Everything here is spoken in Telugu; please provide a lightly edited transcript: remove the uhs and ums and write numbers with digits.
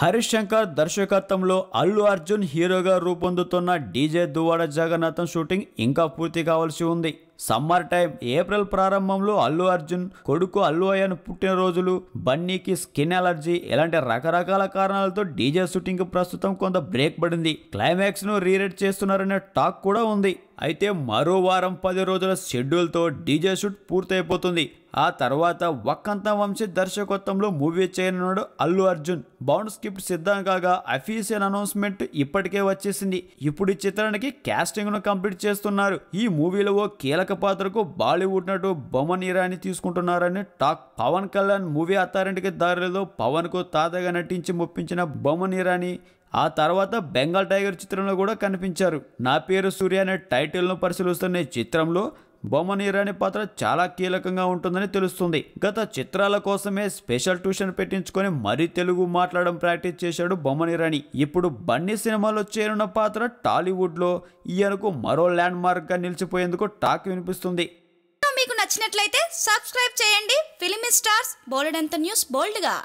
హరీష్ శంకర్ దర్శకత్వంలో అల్లు అర్జున్ హీరోగా రూపొందుతున్న డీజే దువ్వాడ జగన్నాథం షూటింగ్ ఇంకా పూర్తి కావాల్సి ఉంది. సమ్మర్ టైం ఏప్రిల్ ప్రారంభంలో అల్లు అర్జున్ కొడుకు అల్లు అయ్యన్ పుట్టినరోజులు, బన్నీకి స్కిన్ అలర్జీ ఇలాంటి రకరకాల కారణాలతో డీజే షూటింగ్ ప్రస్తుతం కొంత బ్రేక్ పడింది. క్లైమాక్స్ ను రీరైట్ చేస్తున్నారనే టాక్ కూడా ఉంది. అయితే మరో వారం 10 రోజుల షెడ్యూల్తో డీజే షూట్ పూర్తయిపోతుంది. ఆ తర్వాత వక్కంత వంశీ దర్శకత్వంలో మూవీ చేయనున్నాడు అల్లు అర్జున్. బౌండ్ స్క్రిప్ట్ సిద్ధం కాగా అఫీషియల్ అనౌన్స్మెంట్ ఇప్పటికే వచ్చేసింది. ఇప్పుడు ఈ చిత్రానికి కాస్టింగ్ ను కంప్లీట్ చేస్తున్నారు. ఈ మూవీలో ఓ కీలక పాత్రకు బాలీవుడ్ నటు బొమన్ ఇరానీ తీసుకుంటున్నారని టాక్. పవన్ కళ్యాణ్ మూవీ అత్తారింటికి దారిలో పవన్ కు తాతగా నటించి మెప్పించిన బొమన్ ఇరానీ ఆ తర్వాత బెంగాల్ టైగర్ చిత్రంలో కూడా కనిపించారు. నా పేరు సూర్య అనే టైటిల్ను పరిశీలిస్తున్న ఈ చిత్రంలో బొమన్ ఇరానీ పాత్ర చాలా కీలకంగా ఉంటుందని తెలుస్తుంది. గత చిత్రాల కోసమే స్పెషల్ ట్యూషన్ పెట్టించుకొని మరీ తెలుగు మాట్లాడడం ప్రాక్టీస్ చేశాడు బొమన్ ఇరానీ. ఇప్పుడు బన్నీ సినిమాలో చేరున్న పాత్ర టాలీవుడ్లో ఈయనకు మరో ల్యాండ్ మార్క్ గా నిలిచిపోయేందుకు టాక్ వినిపిస్తుంది. మీకు నచ్చినట్లయితే సబ్స్క్రైబ్ చేయండి. ఫిలిమి స్టార్స్ బోలెడంత న్యూస్ బోల్డ్గా.